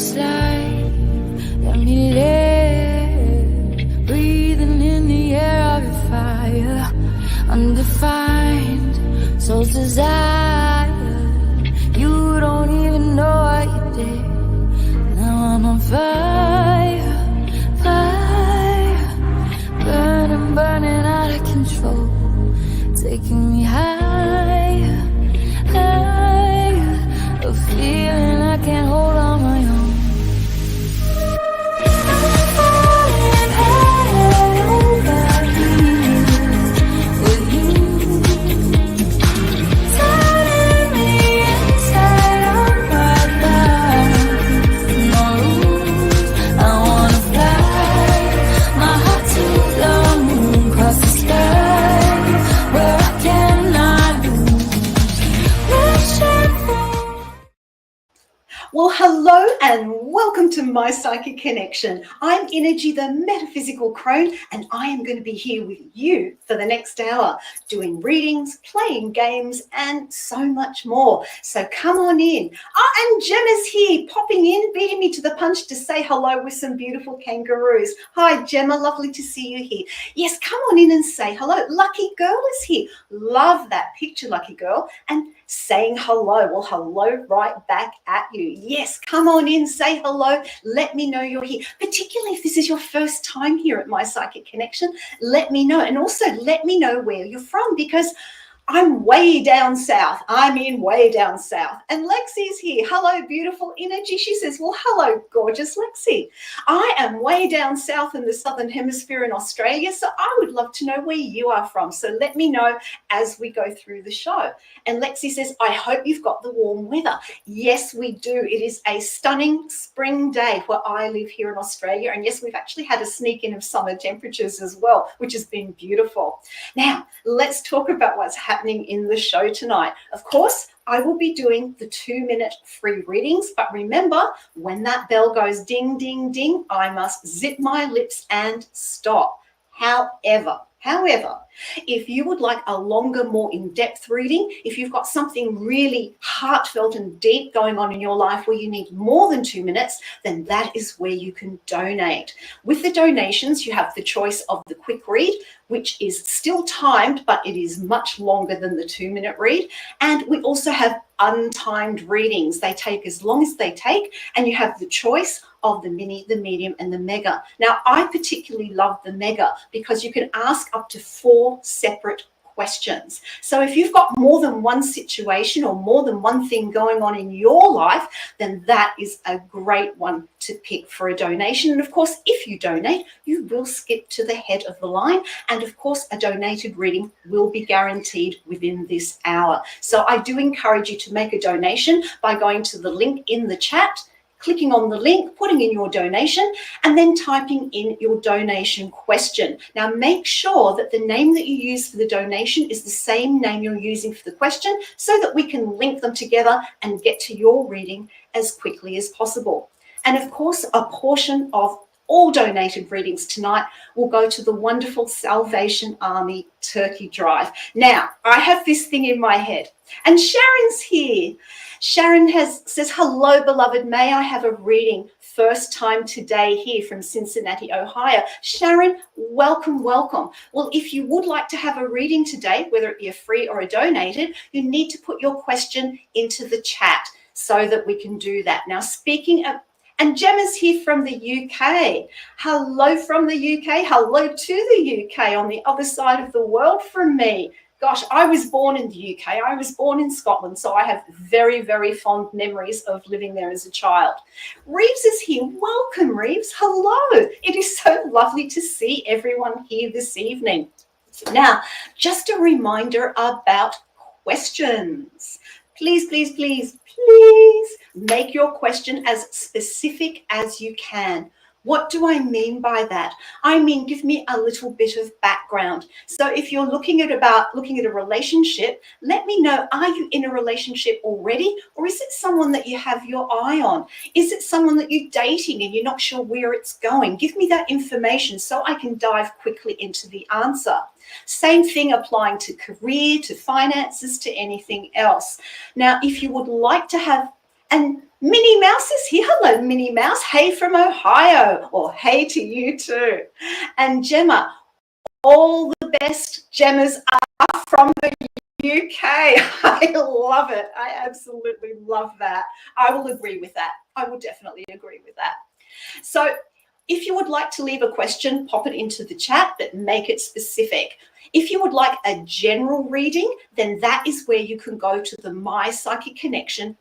this life, let me live, breathing in the air of your fire, undefined soul's desire. You don't even know what you did. Now I'm on fire, fire, burning, burning out of control, taking me higher, higher, a feeling I can't hold on my own. Well, hello and welcome to My Psychic Connection. I'm Innerji The Metaphysical Crone, and I am going to be here with you for the next hour, doing readings, playing games, and so much more. So come on in. And Gemma's here, popping in, beating me to the punch to say hello with some beautiful kangaroos. Hi, Gemma, lovely to see you here. Yes, come on in and say hello. Lucky Girl is here. Love that picture, Lucky Girl. And saying hello. Well, hello right back at you. Yes, come on in, say hello. Let me know you're here. Particularly if this is your first time here at My Psychic Connection, let me know. And also let me know where you're from, because I'm way down south. I'm in way down south. And Lexi's here. Hello, beautiful Innerji. She says, well, hello, gorgeous Lexi. I am way down south in the Southern Hemisphere in Australia, so I would love to know where you are from. So let me know as we go through the show. And Lexi says, I hope you've got the warm weather. Yes, we do. It is a stunning spring day where I live here in Australia. And yes, we've actually had a sneak in of summer temperatures as well, which has been beautiful. Now, let's talk about what's happening in the show tonight. Of course, I will be doing the 2-minute free readings, but remember, when that bell goes ding, ding, ding, I must zip my lips and stop. However, if you would like a longer, more in-depth reading, if you've got something really heartfelt and deep going on in your life where you need more than 2 minutes, then that is where you can donate. With the donations, you have the choice of the quick read, which is still timed, but it is much longer than the 2-minute read. And we also have untimed readings. They take as long as they take, and you have the choice of the mini, the medium, and the mega. Now, I particularly love the mega because you can ask up to 4 separate questions. So if you've got more than one situation or more than one thing going on in your life, then that is a great one to pick for a donation. And of course, if you donate, you will skip to the head of the line. And of course, a donated reading will be guaranteed within this hour. So I do encourage you to make a donation by going to the link in the chat, clicking on the link, putting in your donation, and then typing in your donation question. Now, make sure that the name that you use for the donation is the same name you're using for the question, so that we can link them together and get to your reading as quickly as possible. And of course, a portion of all donated readings tonight will go to the wonderful Salvation Army Turkey Drive. Now, I have this thing in my head, and Sharon's here. Sharon says, hello, beloved. May I have a reading? First time today here from Cincinnati, Ohio. Sharon, welcome, welcome. Well, if you would like to have a reading today, whether it be a free or a donated, you need to put your question into the chat so that we can do that. Now, speaking of, and Gemma's here from the UK. Hello from the UK. Hello to the UK on the other side of the world from me. Gosh, I was born in the UK. I was born in Scotland, so I have very, very fond memories of living there as a child. Reeves is here. Welcome, Reeves. Hello. It is so lovely to see everyone here this evening. Now, just a reminder about questions. Please, please, please, please make your question as specific as you can. What do I mean by that? I mean, give me a little bit of background. So if you're looking at a relationship, let me know, are you in a relationship already? Or is it someone that you have your eye on? Is it someone that you're dating and you're not sure where it's going? Give me that information so I can dive quickly into the answer. Same thing applying to career, to finances, to anything else. Now, if you would like to have, and Minnie Mouse is here. Hello, Minnie Mouse. Hey from Ohio, or hey to you too. And Gemma, all the best Gemmas are from the UK. I love it. I absolutely love that. I will agree with that. I will definitely agree with that. So if you would like to leave a question, pop it into the chat, but make it specific. If you would like a general reading, then that is where you can go to the mypsychicconnection.com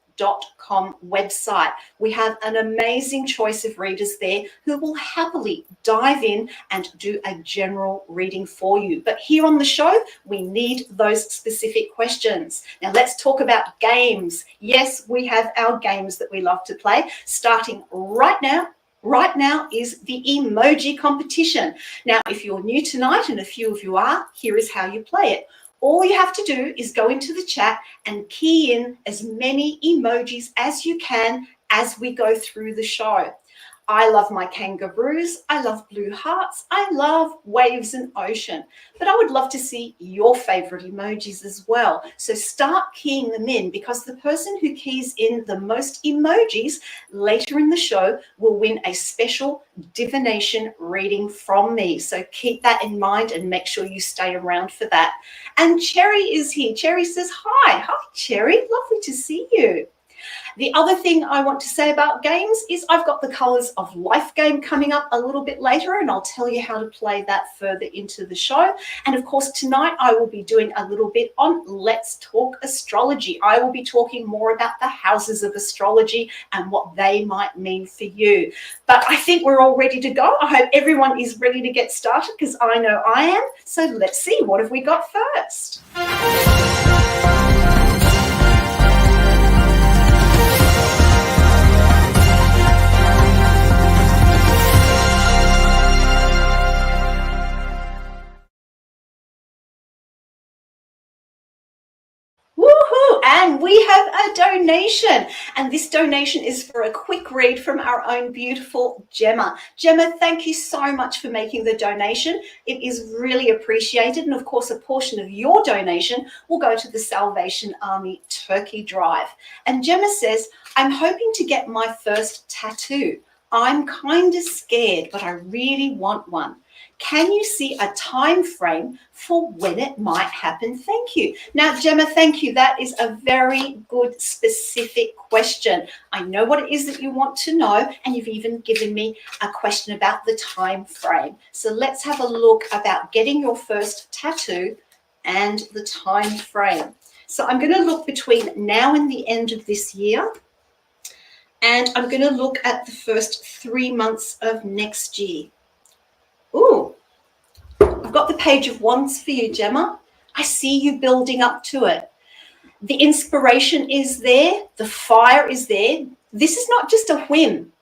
website. We have an amazing choice of readers there who will happily dive in and do a general reading for you. But here on the show, we need those specific questions. Now let's talk about games. Yes, we have our games that we love to play, starting right now. Right now is the emoji competition. Now, if you're new tonight, and a few of you are, here is how you play it. All you have to do is go into the chat and key in as many emojis as you can as we go through the show. I love my kangaroos. I love blue hearts. I love waves and ocean. But I would love to see your favorite emojis as well. So start keying them in, because the person who keys in the most emojis later in the show will win a special divination reading from me. So keep that in mind and make sure you stay around for that. And Cherry is here. Cherry says, hi. Hi, Cherry. Lovely to see you. The other thing I want to say about games is I've got the Colours of Life game coming up a little bit later, and I'll tell you how to play that further into the show. And of course, tonight I will be doing a little bit on Let's Talk Astrology. I will be talking more about the houses of astrology and what they might mean for you. But I think we're all ready to go. I hope everyone is ready to get started, because I know I am. So let's see, what have we got first? Woohoo! And we have a donation, and this donation is for a quick read from our own beautiful Gemma. Gemma, thank you so much for making the donation. It is really appreciated, and of course a portion of your donation will go to the Salvation Army Turkey Drive. And Gemma says, I'm hoping to get my first tattoo. I'm kind of scared, but I really want one. Can you see a time frame for when it might happen? Thank you. Now, Gemma, thank you. That is a very good, specific question. I know what it is that you want to know, and you've even given me a question about the time frame. So let's have a look about getting your first tattoo and the time frame. So I'm going to look between now and the end of this year, and I'm going to look at the first 3 months of next year. Ooh, I've got the Page of Wands for you, Gemma. I see you building up to it. The inspiration is there. The fire is there. This is not just a whim.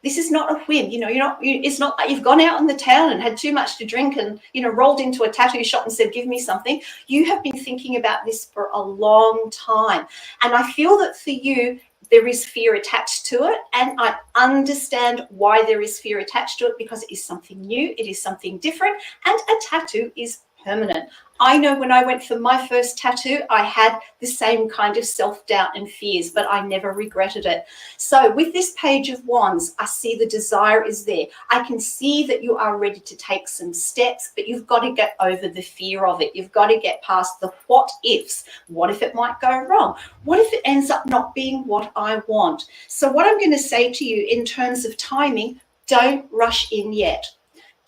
This is not a whim. You know, it's not like you've gone out in the town and had too much to drink and, rolled into a tattoo shop and said, give me something. You have been thinking about this for a long time. And I feel that for you, there is fear attached to it, and I understand why there is fear attached to it, because it is something new, it is something different, and a tattoo is permanent. I know when I went for my first tattoo, I had the same kind of self-doubt and fears, but I never regretted it. So with this Page of Wands, I see the desire is there. I can see that you are ready to take some steps, but you've got to get over the fear of it. You've got to get past the what ifs. What if it might go wrong? What if it ends up not being what I want? So what I'm going to say to you in terms of timing, don't rush in yet.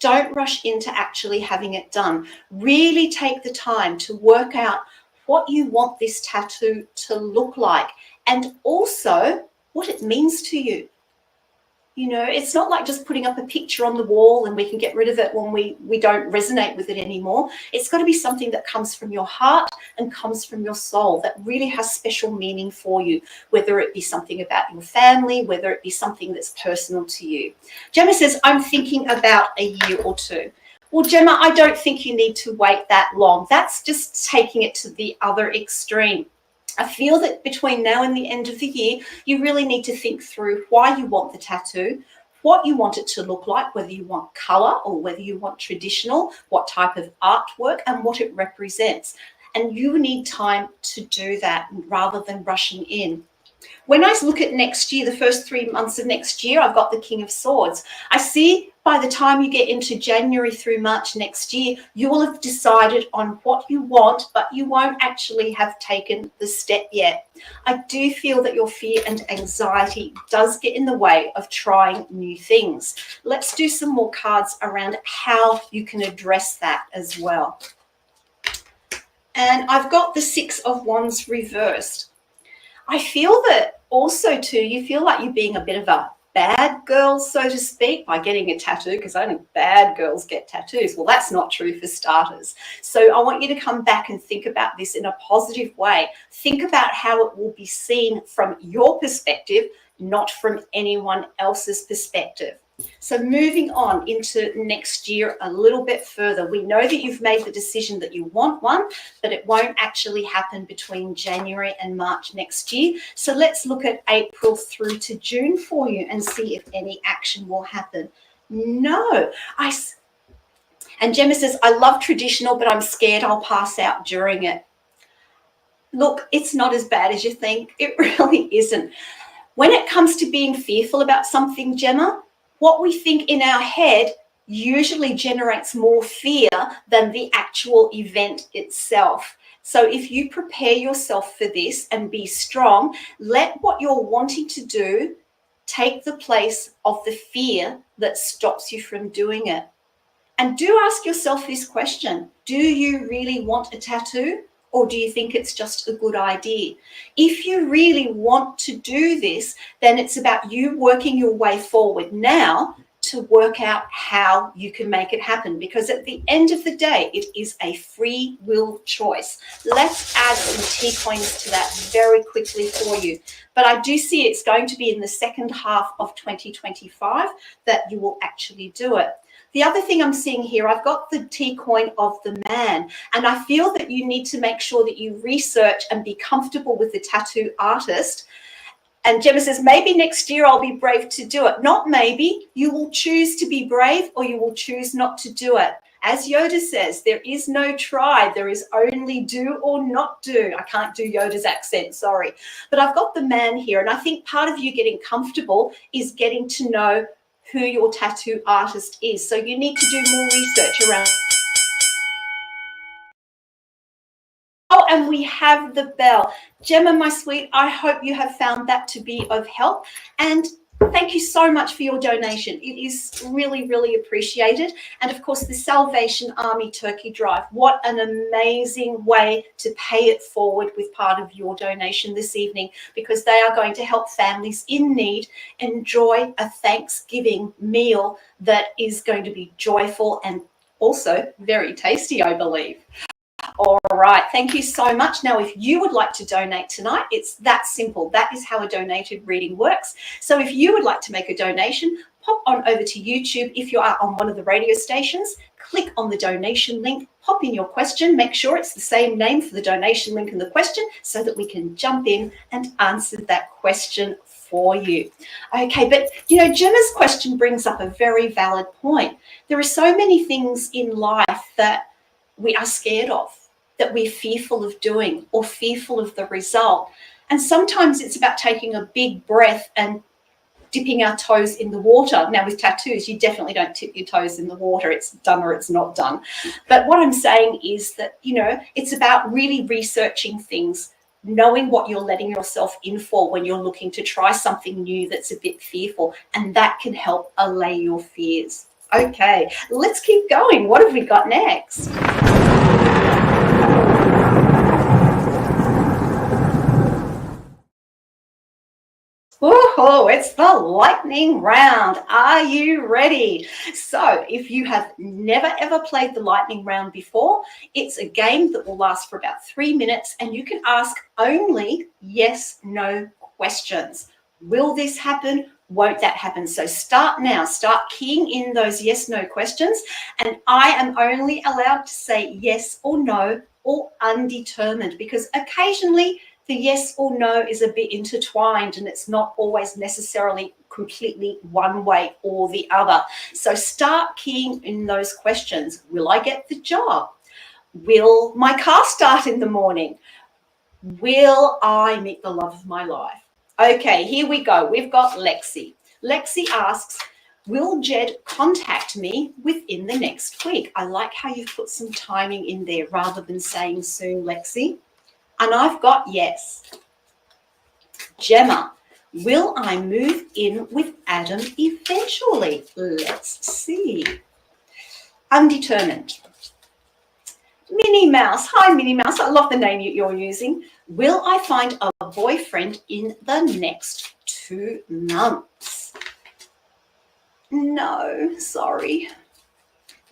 Don't rush into actually having it done. Really take the time to work out what you want this tattoo to look like, and also what it means to you. It's not like just putting up a picture on the wall and we can get rid of it when we don't resonate with it anymore. It's got to be something that comes from your heart and comes from your soul, that really has special meaning for you, whether it be something about your family, whether it be something that's personal to you. Gemma says, I'm thinking about a year or two. Well, Gemma, I don't think you need to wait that long. That's just taking it to the other extreme. I feel that between now and the end of the year, you really need to think through why you want the tattoo, what you want it to look like, whether you want color or whether you want traditional, what type of artwork, and what it represents. And you need time to do that rather than rushing in. When I look at next year, the first 3 months of next year, I've got the King of Swords. I see by the time you get into January through March next year, you will have decided on what you want, but you won't actually have taken the step yet. I do feel that your fear and anxiety does get in the way of trying new things. Let's do some more cards around how you can address that as well. And I've got the Six of Wands reversed. I feel that also too, you feel like you're being a bit of a bad girl, so to speak, by getting a tattoo, because only bad girls get tattoos. Well, that's not true for starters. So I want you to come back and think about this in a positive way. Think about how it will be seen from your perspective, not from anyone else's perspective. So moving on into next year a little bit further, we know that you've made the decision that you want one, but it won't actually happen between January and March next year. So let's look at April through to June for you and see if any action will happen. No, and Gemma says, I love traditional, but I'm scared I'll pass out during it. Look, it's not as bad as you think. It really isn't. When it comes to being fearful about something, Gemma, what we think in our head usually generates more fear than the actual event itself. So if you prepare yourself for this and be strong, let what you're wanting to do take the place of the fear that stops you from doing it. And do ask yourself this question: do you really want a tattoo? Or do you think it's just a good idea? If you really want to do this, then it's about you working your way forward now to work out how you can make it happen. Because at the end of the day, it is a free will choice. Let's add some T-coins to that very quickly for you. But I do see it's going to be in the second half of 2025 that you will actually do it. The other thing I'm seeing here, I've got the T-coin of the Man, and I feel that you need to make sure that you research and be comfortable with the tattoo artist. And Gemma says, maybe next year I'll be brave to do it. Not maybe, you will choose to be brave or you will choose not to do it. As Yoda says, there is no try, there is only do or not do. I can't do Yoda's accent, sorry. But I've got the Man here, and I think part of you getting comfortable is getting to know who your tattoo artist is. So you need to do more research around. Oh, and we have the bell. Gemma, my sweet, I hope you have found that to be of help. And thank you so much for your donation. It is really, really appreciated. And of course, the Salvation Army Turkey Drive. What an amazing way to pay it forward with part of your donation this evening, because they are going to help families in need enjoy a Thanksgiving meal that is going to be joyful and also very tasty, I believe. All right, thank you so much. Now, if you would like to donate tonight, it's that simple. That is how a donated reading works. So if you would like to make a donation, pop on over to YouTube. If you are on one of the radio stations, click on the donation link, pop in your question, make sure it's the same name for the donation link and the question so that we can jump in and answer that question for you. Okay, but you know, Gemma's question brings up a very valid point. There are so many things in life that we are scared of, that we're fearful of doing or fearful of the result. And sometimes it's about taking a big breath and dipping our toes in the water. Now, with tattoos, you definitely don't tip your toes in the water. It's done or it's not done. But what I'm saying is that, you know, it's about really researching things, knowing what you're letting yourself in for when you're looking to try something new that's a bit fearful, and that can help allay your fears. Okay, let's keep going. What have we got next? Oh, it's the lightning round. Are you ready? So if you have never ever played the lightning round before, it's a game that will last for about 3 minutes, and you can ask only yes, no questions. Will this happen? Won't that happen? So start now. Start keying in those yes, no questions. And I am only allowed to say yes or no or undetermined, because occasionally the yes or no is a bit intertwined and it's not always necessarily completely one way or the other. So start keying in those questions. Will I get the job? Will my car start in the morning? Will I meet the love of my life? Okay, here we go. We've got Lexi. Lexi asks, will Jed contact me within the next week? I like how you've put some timing in there rather than saying soon, Lexi. And I've got yes. Gemma, will I move in with Adam eventually? Let's see. Undetermined. Minnie Mouse. Hi, Minnie Mouse. I love the name you're using. Will I find a boyfriend in the next 2 months? No, sorry.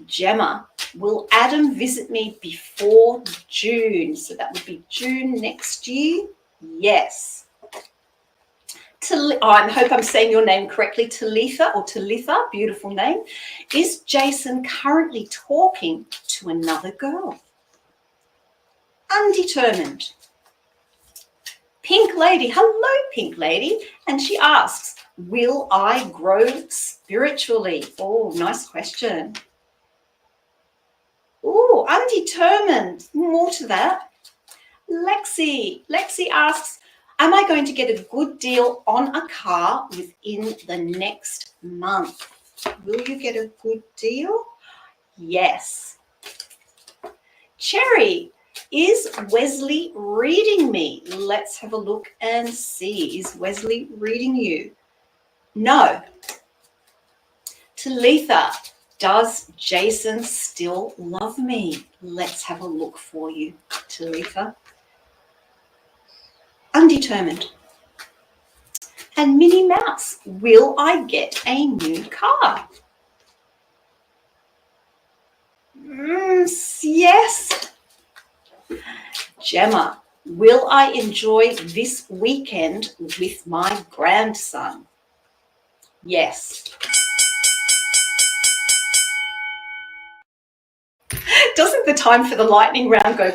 Gemma, will Adam visit me before June? So that would be June next year. Yes. I hope I'm saying your name correctly, Talitha or Talitha, beautiful name. Is Jason currently talking to another girl? Undetermined. Pink Lady, hello Pink Lady. And she asks, will I grow spiritually? Oh, nice question. Oh, undetermined. More to that. Lexi asks, am I going to get a good deal on a car within the next month? Will you get a good deal? Yes. Cherry, is Wesley reading me? Let's have a look and see. Is Wesley reading you? No. Talitha, does Jason still love me? Let's have a look for you, Talitha. Undetermined. And Minnie Mouse, will I get a new car? Yes. Gemma, will I enjoy this weekend with my grandson? Yes. Doesn't the time for the lightning round go?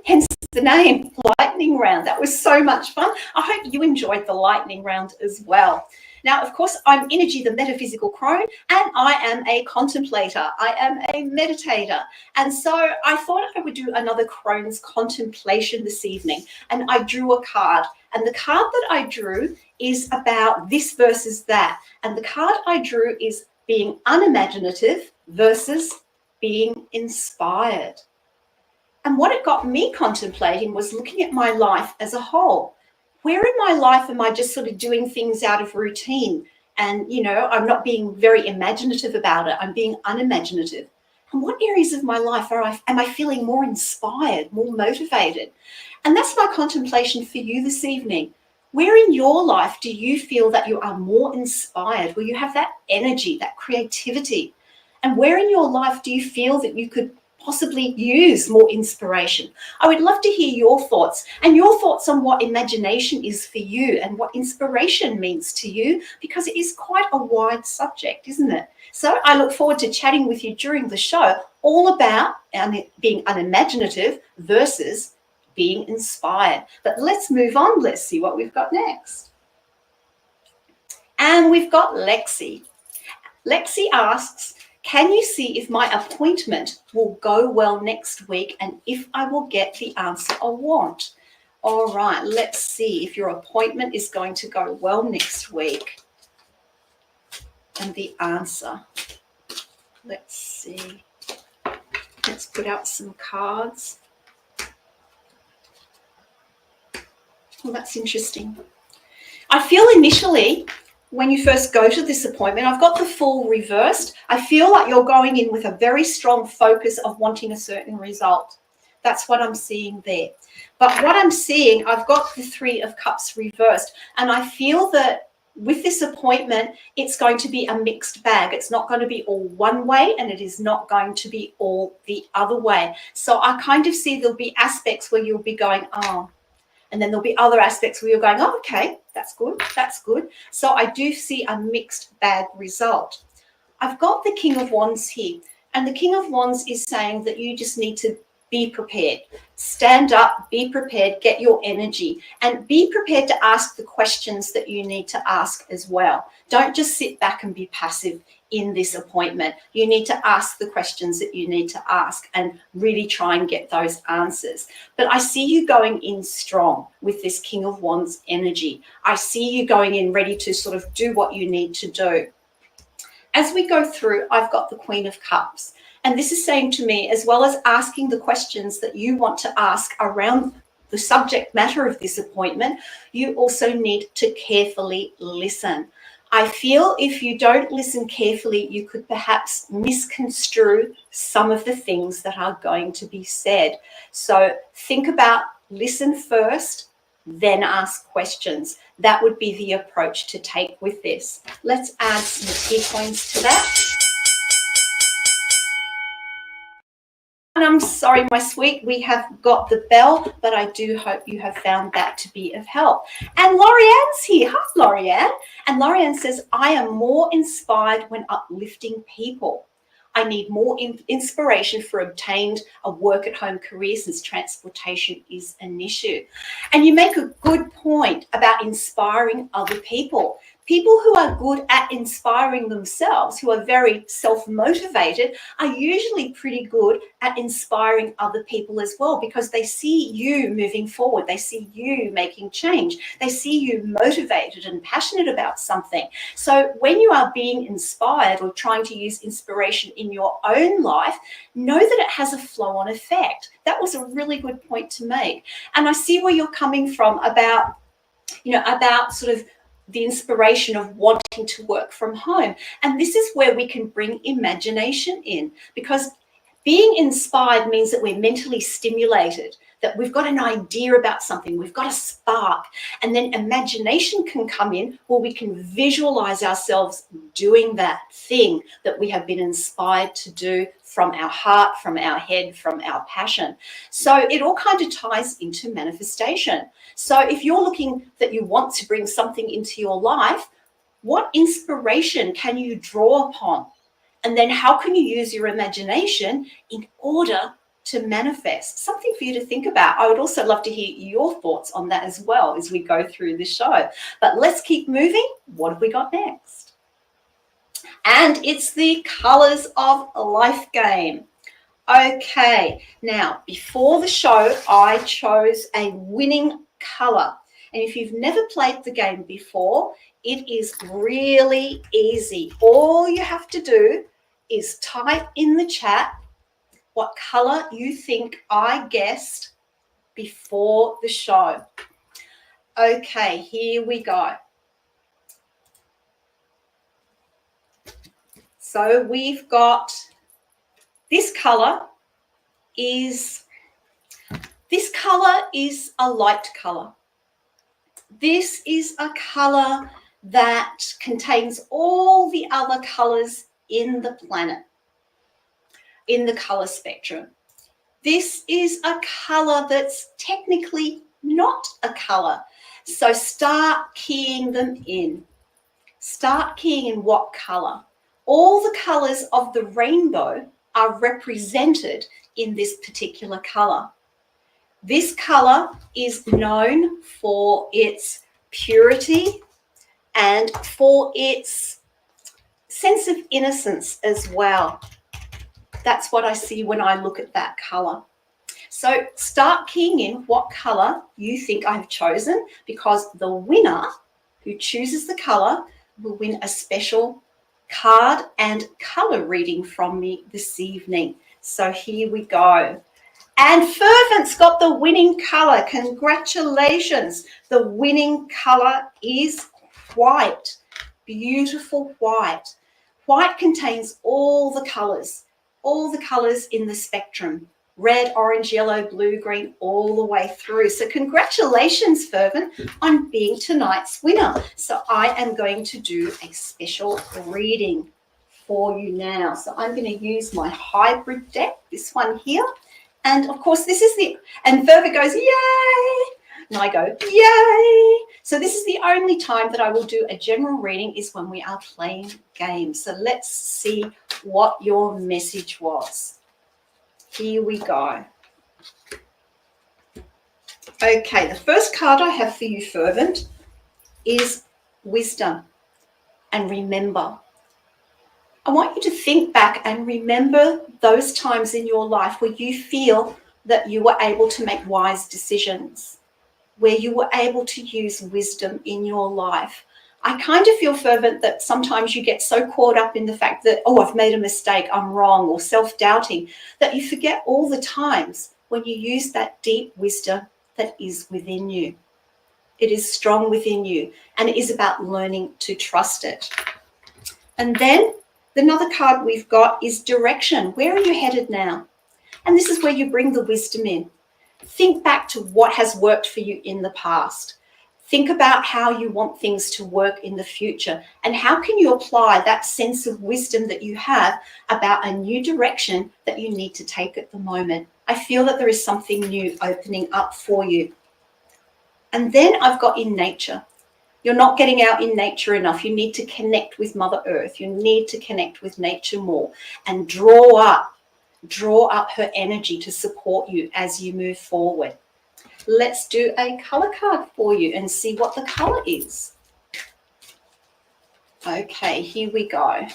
Hence the name, lightning round. That was so much fun. I hope you enjoyed the lightning round as well. Now, of course, I'm Innerji the Metaphysical Crone, and I am a contemplator. I am a meditator. And so I thought I would do another Crone's contemplation this evening. And I drew a card. And the card that I drew is about this versus that. And the card I drew is being unimaginative versus being inspired. And what it got me contemplating was looking at my life as a whole. Where in my life am I just sort of doing things out of routine? And, you know, I'm not being very imaginative about it. I'm being unimaginative. And what areas of my life am I feeling more inspired, more motivated? And that's my contemplation for you this evening. Where in your life do you feel that you are more inspired, where you have that energy, that creativity? And where in your life do you feel that you could possibly use more inspiration? I would love to hear your thoughts and your thoughts on what imagination is for you and what inspiration means to you, because it is quite a wide subject, isn't it? So I look forward to chatting with you during the show all about being unimaginative versus being inspired. But let's move on. Let's see what we've got next. And we've got Lexi. Lexi asks, can you see if my appointment will go well next week and if I will get the answer I want? All right, let's see if your appointment is going to go well next week. And the answer. Let's see. Let's put out some cards. Well, that's interesting. I feel initially, when you first go to this appointment, I've got the Fool reversed. I feel like you're going in with a very strong focus of wanting a certain result. That's what I'm seeing there. But what I'm seeing, I've got the Three of Cups reversed. And I feel that with this appointment, it's going to be a mixed bag. It's not going to be all one way and it is not going to be all the other way. So I kind of see there'll be aspects where you'll be going, oh, and then there'll be other aspects where you're going, oh, okay, that's good, that's good. So I do see a mixed bag result. I've got the King of Wands here, and the King of Wands is saying that you just need to be prepared. Stand up, be prepared, get your energy, and be prepared to ask the questions that you need to ask as well. Don't just sit back and be passive in this appointment. You need to ask the questions that you need to ask and really try and get those answers. But I see you going in strong with this King of Wands energy. I see you going in ready to sort of do what you need to do. As we go through, I've got the Queen of Cups. And this is saying to me, as well as asking the questions that you want to ask around the subject matter of this appointment, you also need to carefully listen. I feel if you don't listen carefully, you could perhaps misconstrue some of the things that are going to be said. So think about, listen first, then ask questions. That would be the approach to take with this. Let's add some key coins to that. And I'm sorry, my sweet, we have got the bell, but I do hope you have found that to be of help. And Lorianne's here. Hi, Lorianne. And Lorianne says, I am more inspired when uplifting people. I need more inspiration for obtained a work-at-home career since transportation is an issue. And you make a good point about inspiring other people. People who are good at inspiring themselves, who are very self-motivated, are usually pretty good at inspiring other people as well, because they see you moving forward. They see you making change. They see you motivated and passionate about something. So when you are being inspired or trying to use inspiration in your own life, know that it has a flow-on effect. That was a really good point to make. And I see where you're coming from about, about sort of the inspiration of wanting to work from home. And this is where we can bring imagination in, because being inspired means that we're mentally stimulated, that we've got an idea about something, we've got a spark, and then imagination can come in where we can visualize ourselves doing that thing that we have been inspired to do from our heart, from our head, from our passion. So it all kind of ties into manifestation. So if you're looking that you want to bring something into your life, what inspiration can you draw upon? And then how can you use your imagination in order to manifest? Something for you to think about. I would also love to hear your thoughts on that as well as we go through the show. But let's keep moving. What have we got next? And it's the Colors of Life game. Okay, now before the show, I chose a winning color. And if you've never played the game before, it is really easy. All you have to do is type in the chat what color you think I guessed before the show. Okay, here we go. So we've got this color is a light color. This is a color that contains all the other colors in the planet, in the color spectrum. This is a color that's technically not a color. So start keying them in. Start keying in what color. All the colors of the rainbow are represented in this particular color. This color is known for its purity and for its sense of innocence as well. That's what I see when I look at that color. So start keying in what color you think I've chosen, because the winner who chooses the color will win a special card and color reading from me this evening. So here we go. And Fervent's got the winning color. Congratulations. The winning color is white. Beautiful white. White contains all the colors in the spectrum. Red, orange, yellow, blue, green, all the way through. So congratulations, Fervent, on being tonight's winner. So I am going to do a special reading for you now. So I'm going to use my hybrid deck, this one here. And of course, this is and Fervent goes, yay! And I go, yay! So this is the only time that I will do a general reading, is when we are playing games. So let's see what your message was. Here we go. Okay, the first card I have for you, Fervent, is wisdom and remember. I want you to think back and remember those times in your life where you feel that you were able to make wise decisions, where you were able to use wisdom in your life. I kind of feel, Fervent, that sometimes you get so caught up in the fact that, oh, I've made a mistake, I'm wrong, or self-doubting, that you forget all the times when you use that deep wisdom that is within you. It is strong within you, and it is about learning to trust it. And then another card we've got is direction. Where are you headed now? And this is where you bring the wisdom in. Think back to what has worked for you in the past. Think about how you want things to work in the future, and how can you apply that sense of wisdom that you have about a new direction that you need to take at the moment. I feel that there is something new opening up for you. And then I've got in nature. You're not getting out in nature enough. You need to connect with Mother Earth. You need to connect with nature more and draw up her energy to support you as you move forward. Let's do a color card for you and see what the color is. Okay, here we go.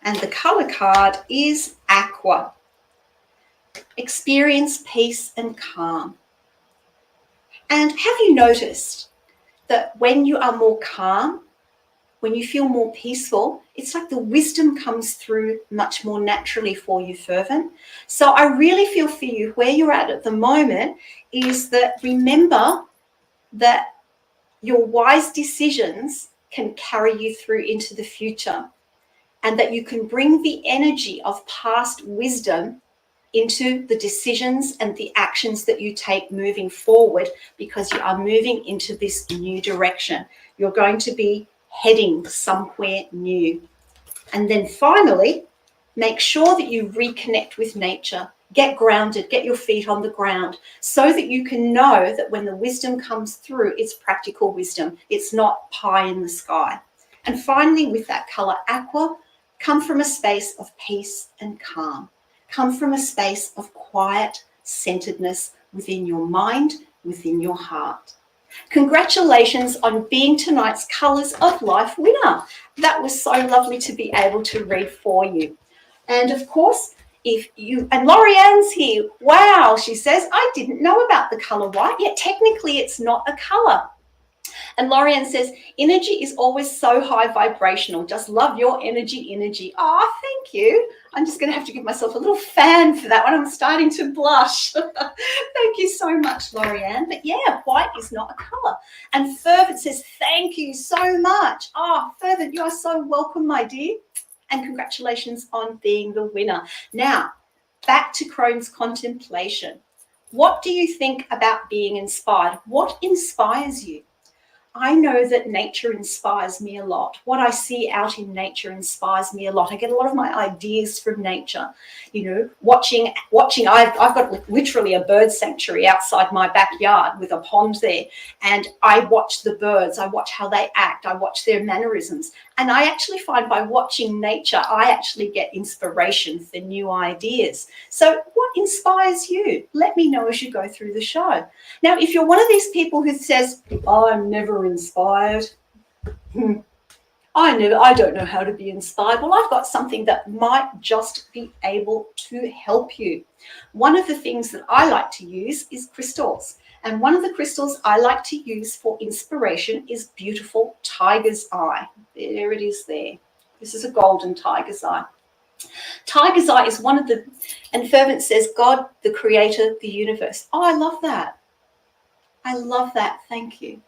And the color card is aqua. Experience peace and calm. And have you noticed that when you are more calm, when you feel more peaceful, it's like the wisdom comes through much more naturally for you, Fervent. So I really feel for you where you're at the moment is that remember that your wise decisions can carry you through into the future, and that you can bring the energy of past wisdom into the decisions and the actions that you take moving forward, because you are moving into this new direction. You're going to be heading somewhere new. And then finally, make sure that you reconnect with nature. Get grounded, get your feet on the ground, so that you can know that when the wisdom comes through, it's practical wisdom. It's not pie in the sky. And finally, with that color aqua, come from a space of peace and calm. Come from a space of quiet centeredness within your mind, within your heart. Congratulations on being tonight's Colours of Life winner. That was so lovely to be able to read for you. And of course, and Lorianne's here. Wow, she says, I didn't know about the colour white, yet technically it's not a colour. And Lorianne says, energy is always so high vibrational. Just love your energy. Oh, thank you. I'm just going to have to give myself a little fan for that one. I'm starting to blush. Thank you so much, Lorianne. But yeah, white is not a colour. And Fervent says, thank you so much. Oh, Fervent, you are so welcome, my dear. And congratulations on being the winner. Now, back to Crone's contemplation. What do you think about being inspired? What inspires you? I know that nature inspires me a lot. What I see out in nature inspires me a lot. I get a lot of my ideas from nature. You know, watching. I've got literally a bird sanctuary outside my backyard with a pond there, and I watch the birds. I watch how they act. I watch their mannerisms, and I actually find by watching nature, I actually get inspiration for new ideas. So, what inspires you? Let me know as you go through the show. Now, if you're one of these people who says, I'm never inspired. I don't know how to be inspired. Well, I've got something that might just be able to help you. One of the things that I like to use is crystals. And one of the crystals I like to use for inspiration is beautiful tiger's eye. There it is there. This is a golden tiger's eye. Tiger's eye is one of the, and Fervent says, God, the creator, the universe. Oh, I love that. I love that. Thank you.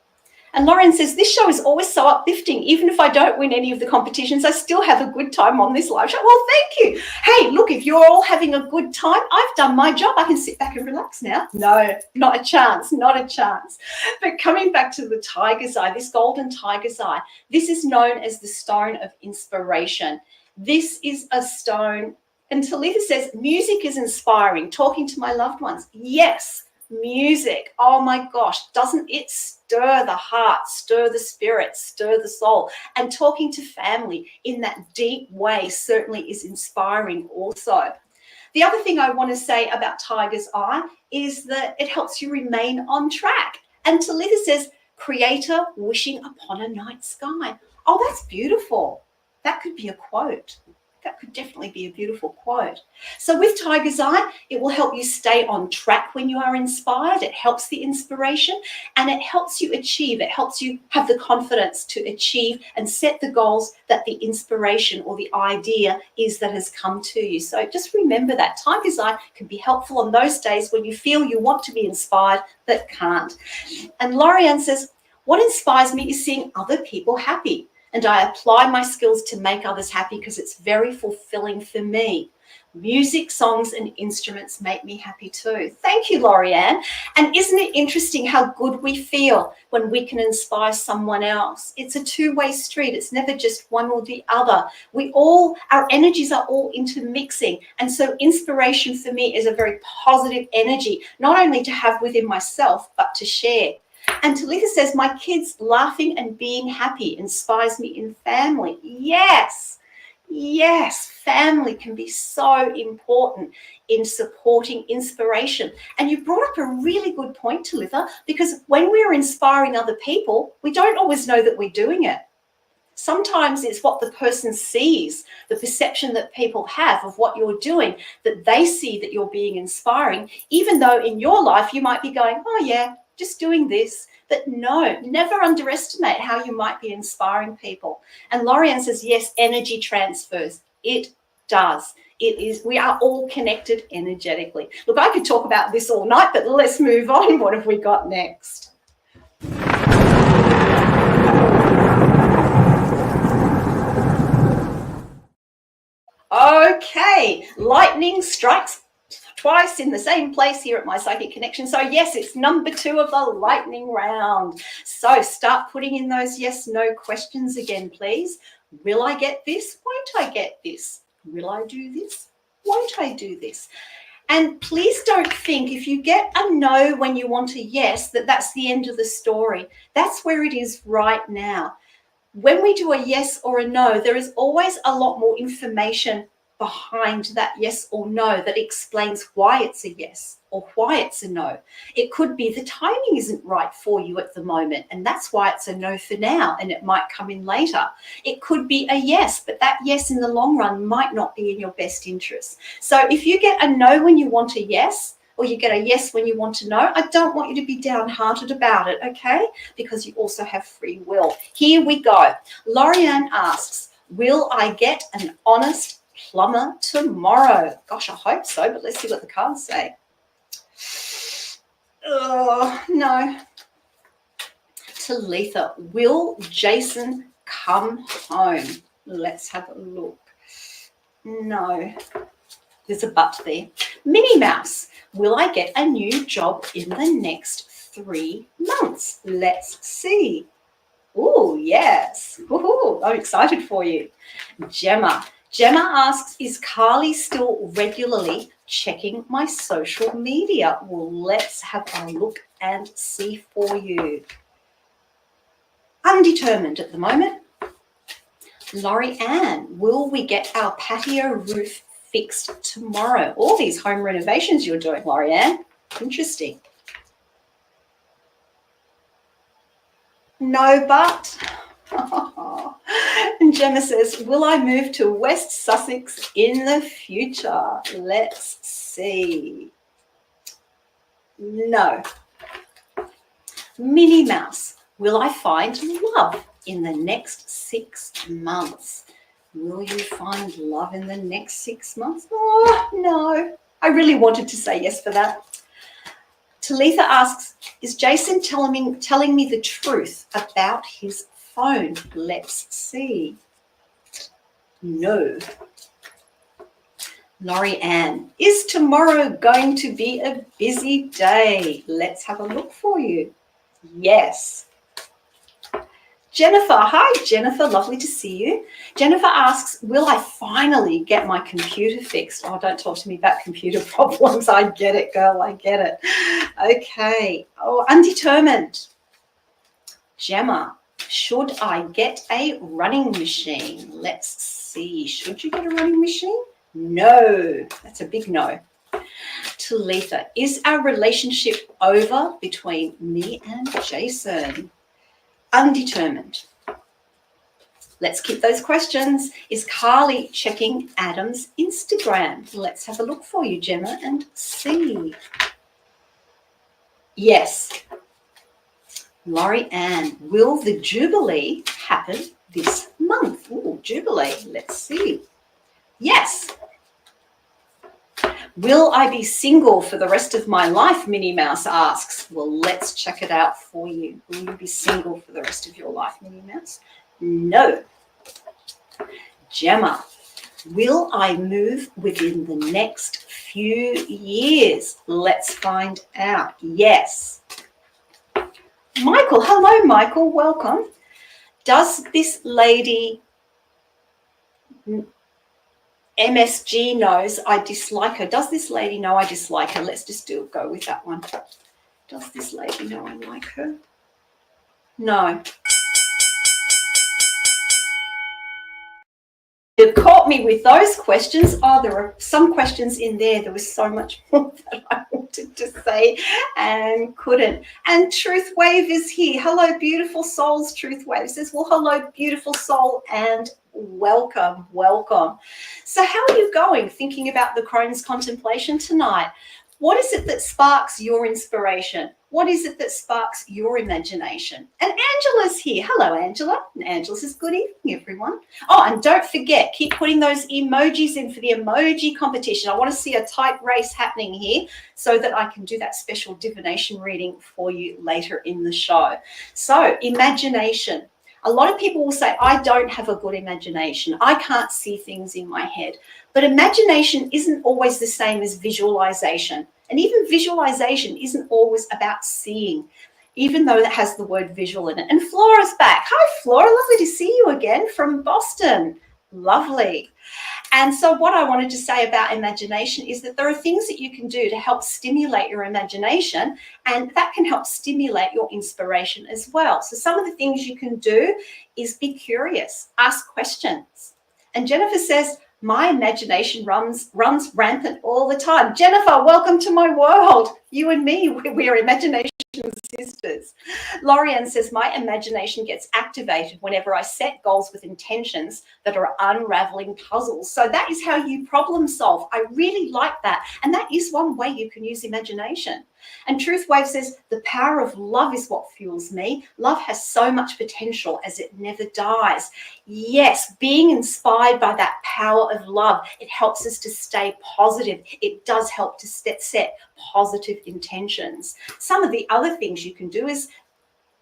And Lauren says, this show is always so uplifting. Even if I don't win any of the competitions, I still have a good time on this live show. Well, thank you. Hey, look, if you're all having a good time, I've done my job. I can sit back and relax now. No, not a chance, not a chance. But coming back to the tiger's eye, this golden tiger's eye, this is known as the stone of inspiration. This is a stone, and Talitha says, music is inspiring, talking to my loved ones. Yes. Music, oh my gosh, doesn't it stir the heart, stir the spirit, stir the soul? And talking to family in that deep way certainly is inspiring also. The other thing I want to say about Tiger's Eye is that it helps you remain on track. And Talitha says, creator wishing upon a night sky. Oh, that's beautiful. That could be a quote. That could definitely be a beautiful quote. So with Tiger's Eye, it will help you stay on track when you are inspired. It helps the inspiration and it helps you achieve. It helps you have the confidence to achieve and set the goals that the inspiration or the idea is that has come to you. So just remember that Tiger's Eye can be helpful on those days when you feel you want to be inspired but can't. And Lorianne says, what inspires me is seeing other people happy. And I apply my skills to make others happy because it's very fulfilling for me. Music, songs, and instruments make me happy too. Thank you, Lorianne. And isn't it interesting how good we feel when we can inspire someone else? It's a two-way street. It's never just one or the other. Our energies are all intermixing. And so inspiration for me is a very positive energy, not only to have within myself, but to share. And Talitha says, my kids laughing and being happy inspires me in family. Yes, family can be so important in supporting inspiration. And you brought up a really good point, Talitha, because when we're inspiring other people, we don't always know that we're doing it. Sometimes it's what the person sees, the perception that people have of what you're doing, that they see that you're being inspiring, even though in your life you might be going, oh yeah, just doing this. But no, never underestimate how you might be inspiring people. And Lorianne says, yes, energy transfers. It does. It is. We are all connected energetically. Look, I could talk about this all night, but let's move on. What have we got next? Okay, lightning strikes twice in the same place here at my Psychic Connection. So yes, it's number 2 of the lightning round. So start putting in those yes, no questions again, please. Will I get this? Won't I get this? Will I do this? Won't I do this? And please don't think if you get a no when you want a yes, that that's the end of the story. That's where it is right now. When we do a yes or a no, there is always a lot more information behind that yes or no that explains why it's a yes or why it's a no. It could be the timing isn't right for you at the moment, and that's why it's a no for now, and it might come in later. It could be a yes, but that yes in the long run might not be in your best interest. So if you get a no when you want a yes, or you get a yes when you want a no, I don't want you to be downhearted about it, okay? Because you also have free will. Here we go. Lorianne asks, will I get an honest plumber tomorrow? Gosh, I hope so, but let's see what the cards say. Oh, no. Talitha, will Jason come home? Let's have a look. No. There's a but there. Minnie Mouse, will I get a new job in the next 3 months? Let's see. Oh, yes. Ooh, I'm excited for you. Gemma asks, is Carly still regularly checking my social media? Well, let's have a look and see for you. Undetermined at the moment. Lorianne, will we get our patio roof fixed tomorrow? All these home renovations you're doing, Lorianne. Interesting. No, but. And Gemma says, will I move to West Sussex in the future? Let's see. No. Minnie Mouse, will I find love in the next 6 months? Will you find love in the next 6 months? Oh, no. I really wanted to say yes for that. Talitha asks, is Jason telling me the truth about his phone? Let's see. No. Lorianne, is tomorrow going to be a busy day? Let's have a look for you. Yes. Jennifer, hi Jennifer, lovely to see you. Jennifer asks, will I finally get my computer fixed? Oh, don't talk to me about computer problems. I get it, girl, I get it. Okay. Oh, undetermined. Gemma, should I get a running machine? Let's see. Should you get a running machine? No, that's a big no. Talitha, is our relationship over between me and Jason? Undetermined. Let's keep those questions. Is Carly checking Adam's Instagram? Let's have a look for you, Gemma, and see. Yes. Laurie Ann, will the Jubilee happen this month? Ooh, Jubilee, let's see. Yes. Will I be single for the rest of my life, Minnie Mouse asks. Well, let's check it out for you. Will you be single for the rest of your life, Minnie Mouse? No. Gemma, will I move within the next few years? Let's find out. Yes. Michael, hello, Michael, welcome. Does this lady, MSG knows I dislike her. Does this lady know I dislike her? Let's just go with that one. Does this lady know I like her? No. You caught me with those questions. Oh, there are some questions in there. There was so much more that I wanted to say and couldn't. And Truth Wave is here. Hello, beautiful souls. Truth Wave says, well, hello, beautiful soul, and welcome, welcome. So how are you going thinking about the Crone's contemplation tonight? What is it that sparks your inspiration? What is it that sparks your imagination? And Angela's here. Hello, Angela. And Angela says, good evening, everyone. Oh, and don't forget, keep putting those emojis in for the emoji competition. I want to see a tight race happening here so that I can do that special divination reading for you later in the show. So, imagination. A lot of people will say, I don't have a good imagination. I can't see things in my head. But imagination isn't always the same as visualization. And even visualization isn't always about seeing, even though it has the word visual in it. And Flora's back. Hi, Flora. Lovely to see you again from Boston. Lovely. And so what I wanted to say about imagination is that there are things that you can do to help stimulate your imagination, and that can help stimulate your inspiration as well. So some of the things you can do is be curious, ask questions. And Jennifer says, my imagination runs rampant all the time. Jennifer, welcome to my world. You and me, we are imagination sisters. Lorianne says, my imagination gets activated whenever I set goals with intentions that are unraveling puzzles. So that is how you problem solve. I really like that. And that is one way you can use imagination. And Truth Wave says, the power of love is what fuels me. Love has so much potential as it never dies. Yes, being inspired by that power of love, it helps us to stay positive. It does help to set positive intentions. Some of the other things you can do is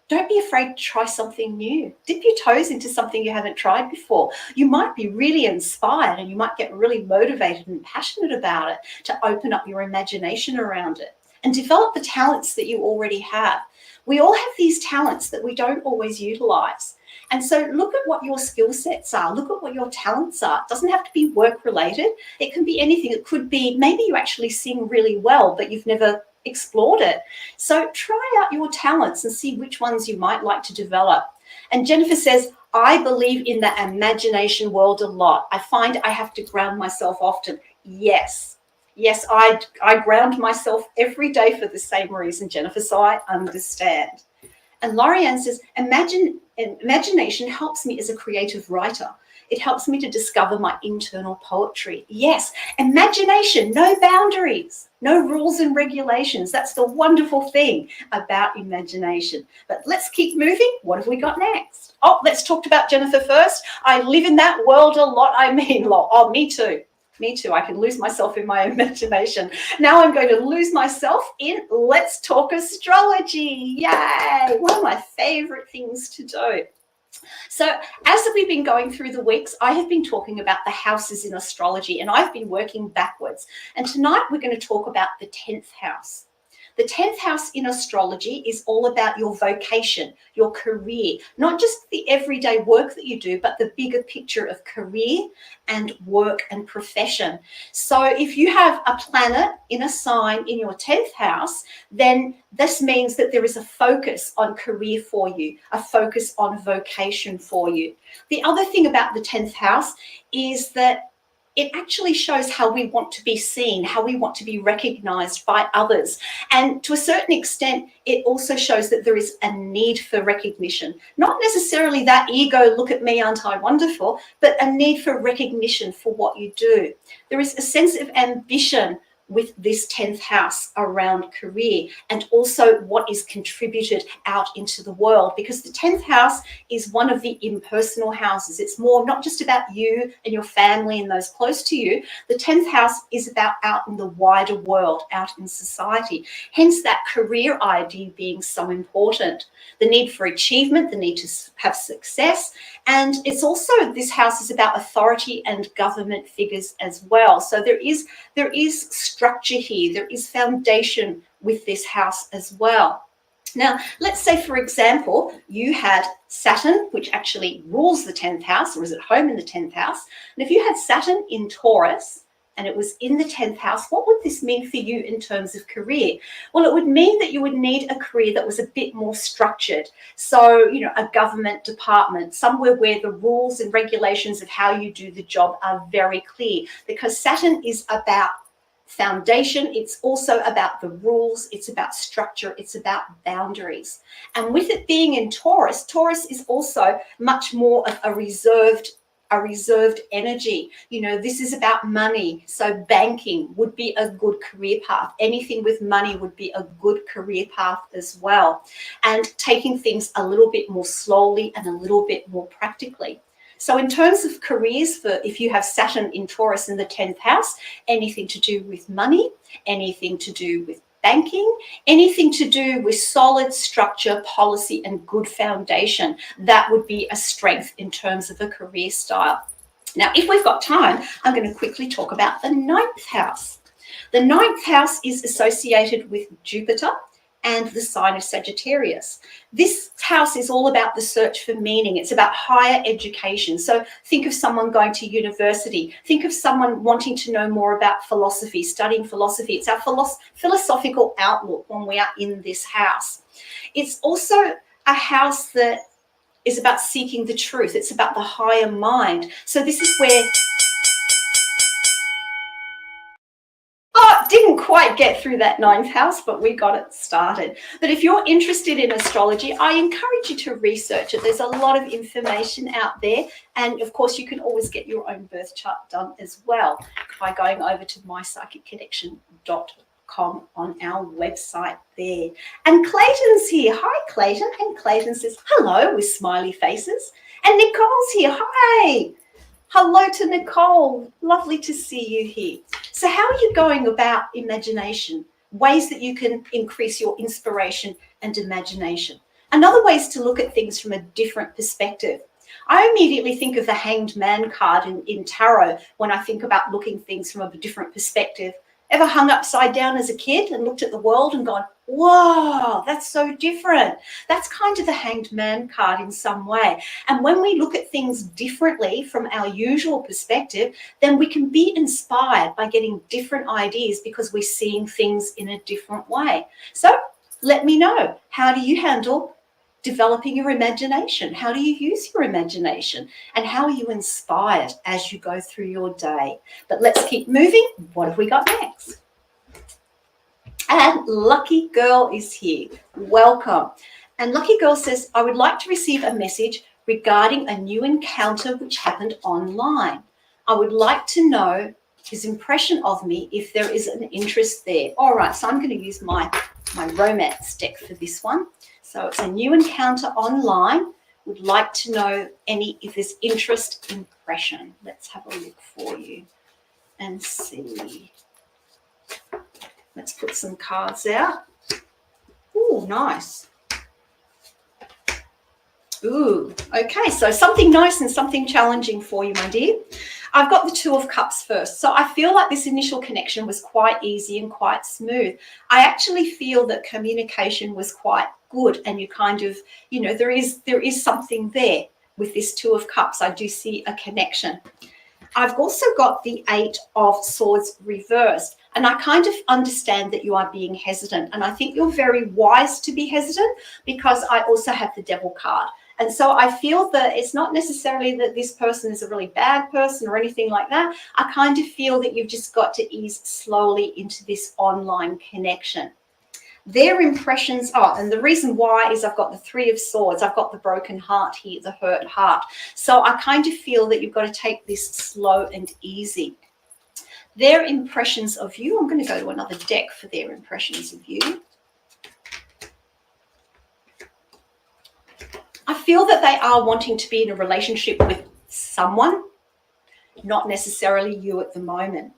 don't be afraid to try something new. Dip your toes into something you haven't tried before. You might be really inspired and you might get really motivated and passionate about it to open up your imagination around it and develop the talents that you already have. We all have these talents that we don't always utilize. And so look at what your skill sets are. Look at what your talents are. It doesn't have to be work related. It can be anything. It could be maybe you actually sing really well, but you've never explored it. So try out your talents and see which ones you might like to develop. And Jennifer says, I believe in the imagination world a lot. I find I have to ground myself often. Yes, I ground myself every day for the same reason, Jennifer, so I understand. And Lorianne says, imagination helps me as a creative writer. It helps me to discover my internal poetry. Yes, imagination, no boundaries, no rules and regulations. That's the wonderful thing about imagination. But let's keep moving. What have we got next? Oh, let's talk about Jennifer first. I live in that world a lot. Oh, me too. Me too. I can lose myself in my imagination. Now I'm going to lose myself in Let's Talk Astrology. Yay! One of my favorite things to do. So as we've been going through the weeks, I have been talking about the houses in astrology, and I've been working backwards. And tonight we're going to talk about the 10th house. The 10th house in astrology is all about your vocation, your career, not just the everyday work that you do, but the bigger picture of career and work and profession. So if you have a planet in a sign in your 10th house, then this means that there is a focus on career for you, a focus on vocation for you. The other thing about the 10th house is that it actually shows how we want to be seen, how we want to be recognized by others. And to a certain extent, it also shows that there is a need for recognition. Not necessarily that ego, look at me, aren't I wonderful, but a need for recognition for what you do. There is a sense of ambition with this 10th house around career, and also what is contributed out into the world, because the 10th house is one of the impersonal houses. It's more not just about you and your family and those close to you. The 10th house is about out in the wider world, out in society. Hence that career idea being so important. The need for achievement, the need to have success. And it's also, this house is about authority and government figures as well. So there is structure here, there is foundation with this house as well. Now, let's say, for example, you had Saturn, which actually rules the 10th house, or is at home in the 10th house. And if you had Saturn in Taurus and it was in the 10th house, what would this mean for you in terms of career? Well, it would mean that you would need a career that was a bit more structured. So, you know, a government department, somewhere where the rules and regulations of how you do the job are very clear, because Saturn is about foundation. It's also about the rules. It's about structure. It's about boundaries. And with it being in Taurus, Taurus is also much more of a reserved energy. You know, this is about money. So banking would be a good career path. Anything with money would be a good career path as well. And taking things a little bit more slowly and a little bit more practically. So in terms of careers, for if you have Saturn in Taurus in the 10th house, anything to do with money, anything to do with banking, anything to do with solid structure, policy, and good foundation, that would be a strength in terms of a career style. Now, if we've got time, I'm going to quickly talk about the 9th house. The 9th house is associated with Jupiter and the sign of Sagittarius. This house is all about the search for meaning. It's about higher education. So think of someone going to university. Think of someone wanting to know more about philosophy, studying philosophy. It's our philosophical outlook when we are in this house. It's also a house that is about seeking the truth. It's about the higher mind. So this is where... didn't quite get through that 9th house, but we got it started. But if you're interested in astrology, I encourage you to research it. There's a lot of information out there. And of course, you can always get your own birth chart done as well by going over to mypsychicconnection.com on our website there. And Clayton's here. Hi, Clayton. And Clayton says, hello, with smiley faces. And Nicole's here. Hi. Hello to Nicole. Lovely to see you here. So how are you going about imagination? Ways that you can increase your inspiration and imagination. Another way is to look at things from a different perspective. I immediately think of the Hanged Man card in tarot when I think about looking things from a different perspective. Ever hung upside down as a kid and looked at the world and gone, whoa, that's so different? That's kind of the Hanged Man card in some way. And when we look at things differently from our usual perspective, then we can be inspired by getting different ideas because we're seeing things in a different way. So let me know, how do you handle developing your imagination? How do you use your imagination? And how are you inspired as you go through your day? But let's keep moving. What have we got next? And Lucky Girl is here. Welcome. And Lucky Girl says, I would like to receive a message regarding a new encounter which happened online. I would like to know his impression of me if there is an interest there. All right, so I'm going to use my romance deck for this one. So it's a new encounter online. Would like to know if there's interest, impression. Let's have a look for you and see. Let's put some cards out. Ooh, nice. Ooh, okay. So something nice and something challenging for you, my dear. I've got the Two of Cups first. So I feel like this initial connection was quite easy and quite smooth. I actually feel that communication was quite good, and you kind of, you know, there is something there with this Two of Cups. I do see a connection. I've also got the Eight of Swords reversed, and I kind of understand that you are being hesitant, and I think you're very wise to be hesitant, because I also have the Devil card. And so I feel that it's not necessarily that this person is a really bad person or anything like that. I kind of feel that you've just got to ease slowly into this online connection. Their impressions are, and the reason why is I've got the Three of Swords, I've got the broken heart here, the hurt heart. So I kind of feel that you've got to take this slow and easy. Their impressions of you, I'm going to go to another deck for their impressions of you. I feel that they are wanting to be in a relationship with someone, not necessarily you at the moment.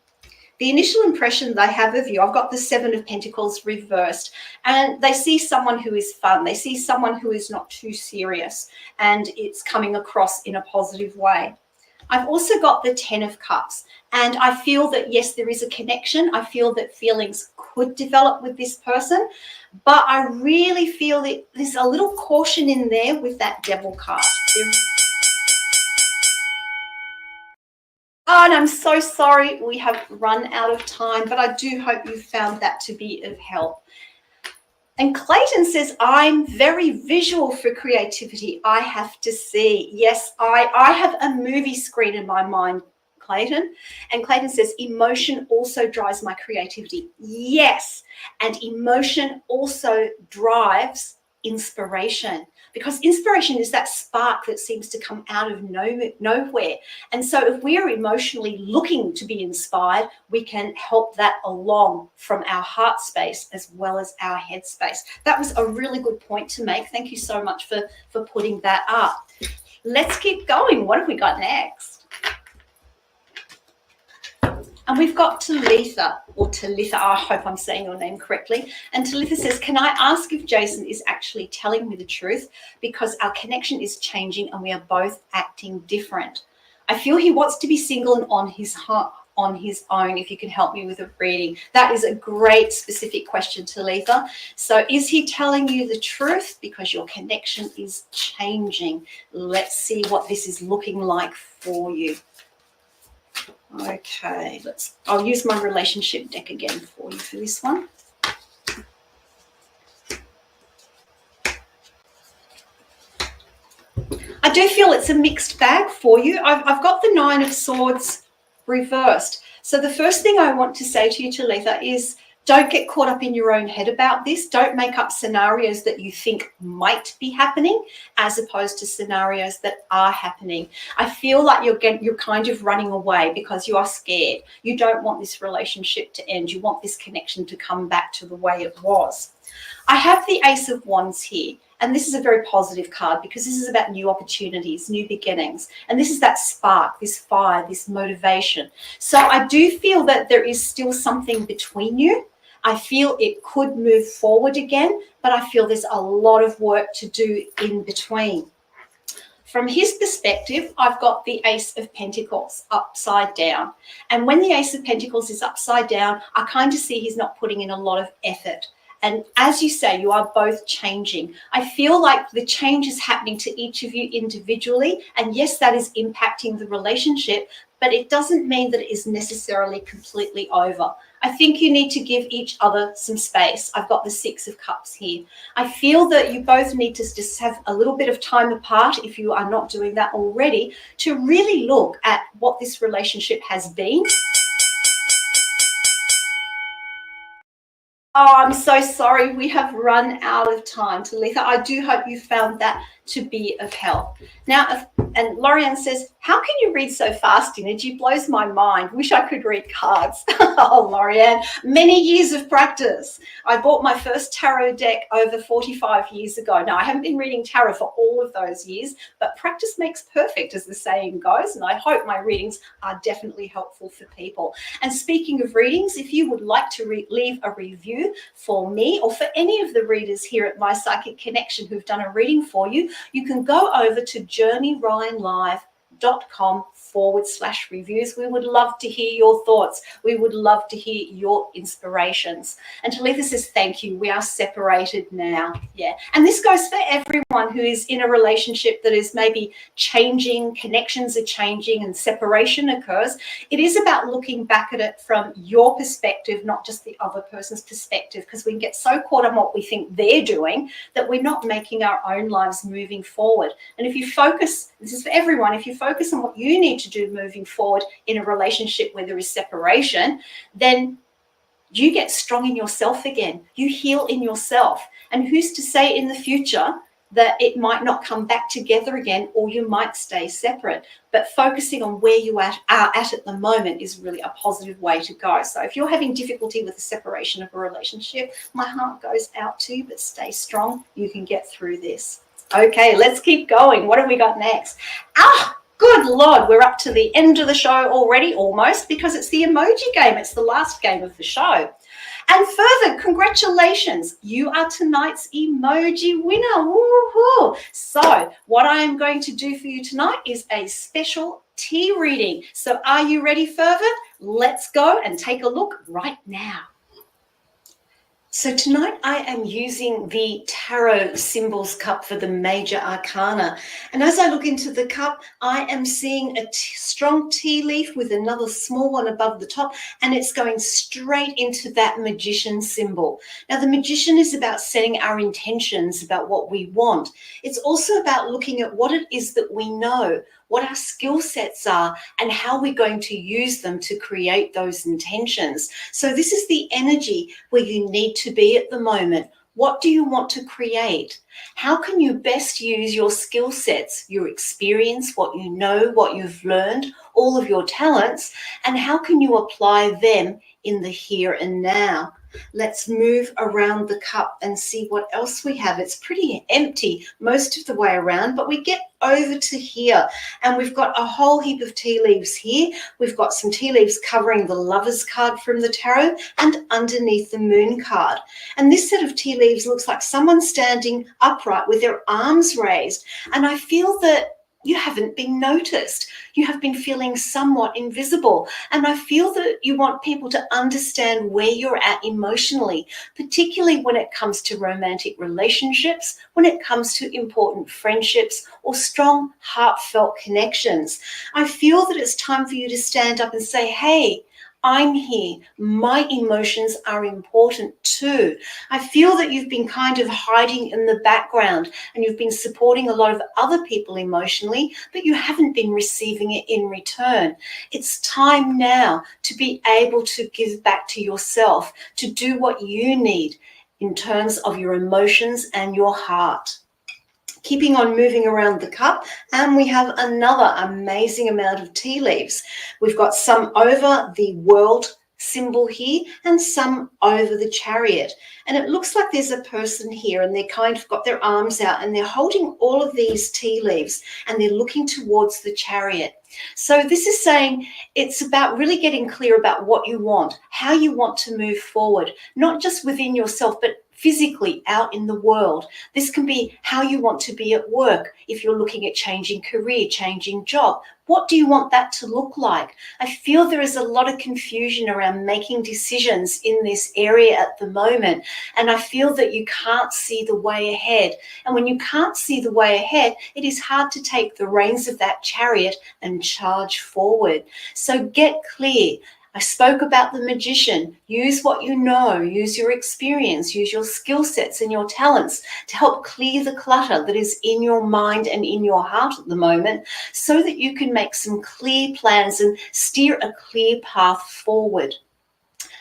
The initial impression they have of you, I've got the Seven of Pentacles reversed, and they see someone who is fun. They see someone who is not too serious, and it's coming across in a positive way. I've also got the Ten of Cups, and I feel that, yes, there is a connection. I feel that feelings could develop with this person, but I really feel that there's a little caution in there with that Devil card. Oh, and I'm so sorry we have run out of time, but I do hope you found that to be of help. And Clayton says, I'm very visual for creativity. I have to see. Yes, I have a movie screen in my mind, Clayton. And Clayton says, emotion also drives my creativity. Yes, and emotion also drives inspiration, because inspiration is that spark that seems to come out of nowhere. And so if we're emotionally looking to be inspired, we can help that along from our heart space as well as our head space. That was a really good point to make. Thank you so much for putting that up. Let's keep going. What have we got next? And we've got Talitha, or Talitha, I hope I'm saying your name correctly. And Talitha says, can I ask if Jason is actually telling me the truth? Because our connection is changing and we are both acting different. I feel he wants to be single and on his own, if you can help me with a reading. That is a great specific question, Talitha. So is he telling you the truth? Because your connection is changing. Let's see what this is looking like for you. Okay, I'll use my relationship deck again for you for this one. I do feel it's a mixed bag for you. I've got the Nine of Swords reversed. So the first thing I want to say to you, Talitha, is don't get caught up in your own head about this. Don't make up scenarios that you think might be happening as opposed to scenarios that are happening. I feel like you're kind of running away because you are scared. You don't want this relationship to end. You want this connection to come back to the way it was. I have the Ace of Wands here, and this is a very positive card because this is about new opportunities, new beginnings. And this is that spark, this fire, this motivation. So I do feel that there is still something between you. I feel it could move forward again, but I feel there's a lot of work to do in between. From his perspective, I've got the Ace of Pentacles upside down. And when the Ace of Pentacles is upside down, I kind of see he's not putting in a lot of effort. And as you say, you are both changing. I feel like the change is happening to each of you individually. And yes, that is impacting the relationship, but it doesn't mean that it is necessarily completely over. I think you need to give each other some space. I've got the Six of Cups here. I feel that you both need to just have a little bit of time apart, if you are not doing that already, to really look at what this relationship has been. Oh, I'm so sorry. We have run out of time, Talitha. I do hope you found that to be of help. Now, and Lorianne says, how can you read so fast, Innerji? Blows my mind. Wish I could read cards. Oh, Lorianne, many years of practice. I bought my first tarot deck over 45 years ago. Now, I haven't been reading tarot for all of those years, but practice makes perfect, as the saying goes, and I hope my readings are definitely helpful for people. And speaking of readings, if you would like to leave a review for me or for any of the readers here at My Psychic Connection who've done a reading for you, you can go over to journeyryanlive.com. innerjithemetaphysical.com/reviews. We would love to hear your thoughts. We would love to hear your inspirations. And Talitha says, thank you. We are separated now. Yeah. And this goes for everyone who is in a relationship that is maybe changing, connections are changing, and separation occurs. It is about looking back at it from your perspective, not just the other person's perspective, because we can get so caught on what we think they're doing that we're not making our own lives moving forward. And if you focus, this is for everyone, if you focus on what you need to do moving forward in a relationship where there is separation, then you get strong in yourself again. You heal in yourself. And who's to say in the future that it might not come back together again, or you might stay separate? But focusing on where you are at the moment is really a positive way to go. So if you're having difficulty with the separation of a relationship, my heart goes out to you, but stay strong. You can get through this. Okay, let's keep going. What have we got next? Good Lord, we're up to the end of the show already, almost, because it's the emoji game. It's the last game of the show. And further, congratulations, you are tonight's emoji winner. Woo-hoo. So what I am going to do for you tonight is a special tea reading. So are you ready, Fervent? Let's go and take a look right now. So tonight I am using the Tarot Symbols Cup for the Major Arcana. And as I look into the cup, I am seeing a strong tea leaf with another small one above the top, and it's going straight into that Magician symbol. Now, the Magician is about setting our intentions about what we want. It's also about looking at what it is that we know, what our skill sets are, and how we're going to use them to create those intentions. So this is the energy where you need to be at the moment. What do you want to create? How can you best use your skill sets, your experience, what you know, what you've learned, all of your talents, and how can you apply them in the here and now? Let's move around the cup and see what else we have. It's pretty empty most of the way around, but we get over to here and we've got a whole heap of tea leaves here. We've got some tea leaves covering the Lovers card from the tarot and underneath the Moon card. And this set of tea leaves looks like someone standing upright with their arms raised. And I feel that you haven't been noticed. You have been feeling somewhat invisible. And I feel that you want people to understand where you're at emotionally, particularly when it comes to romantic relationships, when it comes to important friendships or strong, heartfelt connections. I feel that it's time for you to stand up and say, hey, I'm here. My emotions are important too. I feel that you've been kind of hiding in the background and you've been supporting a lot of other people emotionally, but you haven't been receiving it in return. It's time now to be able to give back to yourself, to do what you need in terms of your emotions and your heart. Keeping on moving around the cup, and we have another amazing amount of tea leaves. We've got some over the World symbol here and some over the Chariot. And it looks like there's a person here and they're kind of got their arms out and they're holding all of these tea leaves and they're looking towards the Chariot. So this is saying it's about really getting clear about what you want, how you want to move forward, not just within yourself, but physically out in the world. This can be how you want to be at work. If you're looking at changing career, changing job, what do you want that to look like? I feel there is a lot of confusion around making decisions in this area at the moment. And I feel that you can't see the way ahead. And when you can't see the way ahead, it is hard to take the reins of that chariot and charge forward. So get clear. I spoke about the Magician. Use what you know, use your experience, use your skill sets and your talents to help clear the clutter that is in your mind and in your heart at the moment so that you can make some clear plans and steer a clear path forward.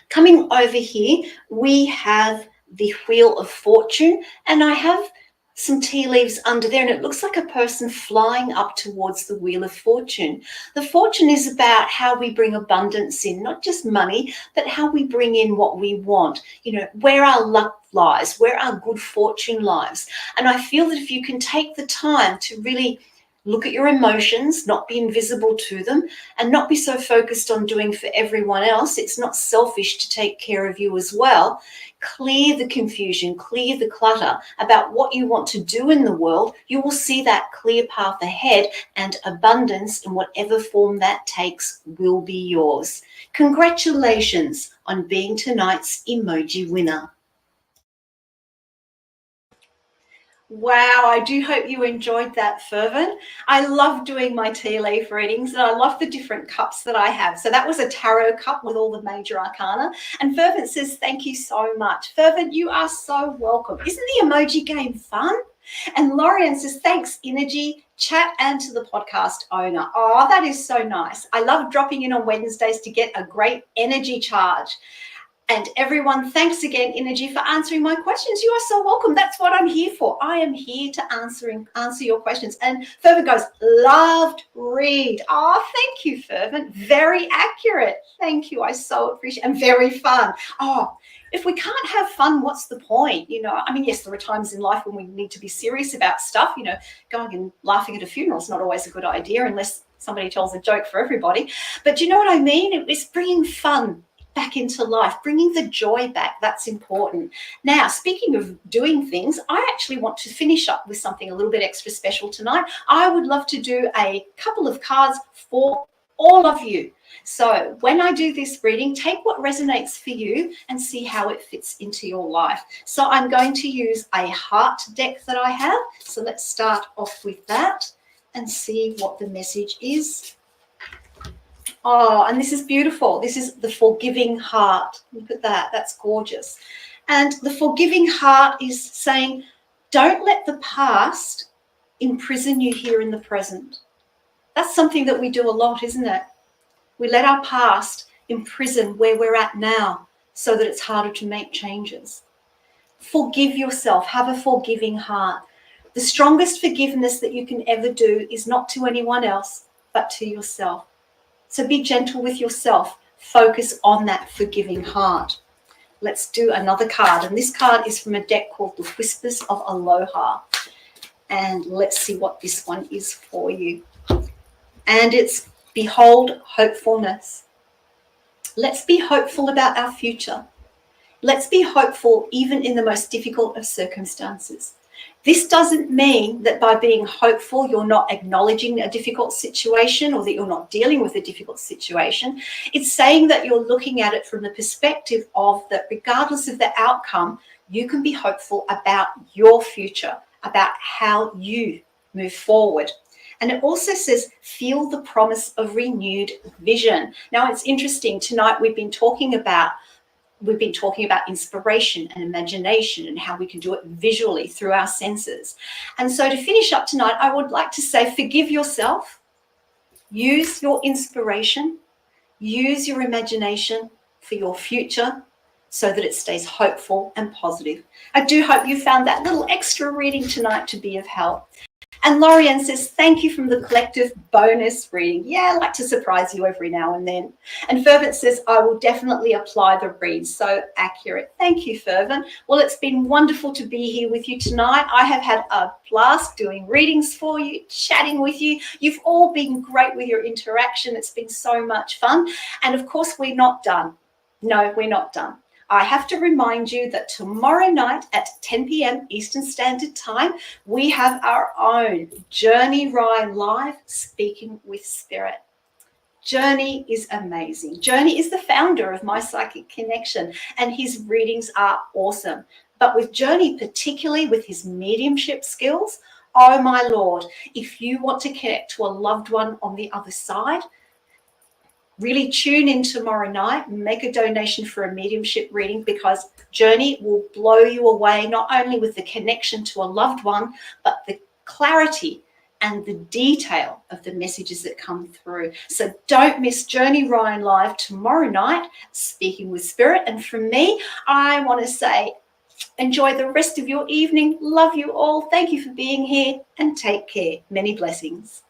Coming over here, we have the Wheel of Fortune, and I have some tea leaves under there, and it looks like a person flying up towards the Wheel of Fortune. The fortune is about how we bring abundance in, not just money, but how we bring in what we want, you know, where our luck lies, where our good fortune lies. And I feel that if you can take the time to really Look at your emotions, not be invisible to them, and not be so focused on doing for everyone else. It's not selfish to take care of you as well. Clear the confusion, clear the clutter about what you want to do in the world. You will see that clear path ahead, and abundance in whatever form that takes will be yours. Congratulations on being tonight's emoji winner. Wow, I do hope you enjoyed that, Fervent. I love doing my tea leaf readings, and I love the different cups that I have. So that was a tarot cup with all the major arcana. And Fervent says, thank you so much. Fervent, you are so welcome. Isn't the emoji game fun? And Lorian says, thanks, Innerji, chat, and to the podcast owner. Oh, that is so nice. I love dropping in on Wednesdays to get a great energy charge. And everyone, thanks again, Innerji, for answering my questions. You are so welcome. That's what I'm here for. I am here to answer your questions. And Fervent goes, loved read. Oh, thank you, Fervent. Very accurate. Thank you. I so appreciate it. And very fun. Oh, if we can't have fun, what's the point? You know, I mean, yes, there are times in life when we need to be serious about stuff. You know, going and laughing at a funeral is not always a good idea unless somebody tells a joke for everybody. But do you know what I mean? It's bringing fun back into life, bringing the joy back. That's important. Now, speaking of doing things, I actually want to finish up with something a little bit extra special tonight. I would love to do a couple of cards for all of you. So when I do this reading, take what resonates for you and see how it fits into your life. So I'm going to use a heart deck that I have. So let's start off with that and see what the message is. Oh, and this is beautiful. This is the forgiving heart. Look at that. That's gorgeous. And the forgiving heart is saying, don't let the past imprison you here in the present. That's something that we do a lot, isn't it? We let our past imprison where we're at now so that it's harder to make changes. Forgive yourself. Have a forgiving heart. The strongest forgiveness that you can ever do is not to anyone else, but to yourself. So be gentle with yourself. Focus on that forgiving heart. Let's do another card. And this card is from a deck called The Whispers of Aloha. And let's see what this one is for you. And it's Behold Hopefulness. Let's be hopeful about our future. Let's be hopeful even in the most difficult of circumstances. This doesn't mean that by being hopeful, you're not acknowledging a difficult situation or that you're not dealing with a difficult situation. It's saying that you're looking at it from the perspective of that regardless of the outcome, you can be hopeful about your future, about how you move forward. And it also says, feel the promise of renewed vision. Now, it's interesting. Tonight, we've been talking about inspiration and imagination and how we can do it visually through our senses. And so to finish up tonight, I would like to say, forgive yourself, use your inspiration, use your imagination for your future so that it stays hopeful and positive. I do hope you found that little extra reading tonight to be of help. And Lorianne says, thank you from the collective bonus reading. Yeah, I like to surprise you every now and then. And Fervent says, I will definitely apply the read. So accurate. Thank you, Fervent. Well, it's been wonderful to be here with you tonight. I have had a blast doing readings for you, chatting with you. You've all been great with your interaction. It's been so much fun. And of course, we're not done. No, we're not done. I have to remind you that tomorrow night at 10 p.m. Eastern Standard Time, we have our own Journey Ryan Live Speaking with Spirit. Journey is amazing. Journey is the founder of My Psychic Connection, and his readings are awesome. But with Journey, particularly with his mediumship skills, oh my Lord, if you want to connect to a loved one on the other side, really tune in tomorrow night, make a donation for a mediumship reading, because Journey will blow you away, not only with the connection to a loved one, but the clarity and the detail of the messages that come through. So don't miss Journey Ryan Live tomorrow night, Speaking with Spirit. And from me, I want to say, enjoy the rest of your evening. Love you all. Thank you for being here and take care. Many blessings.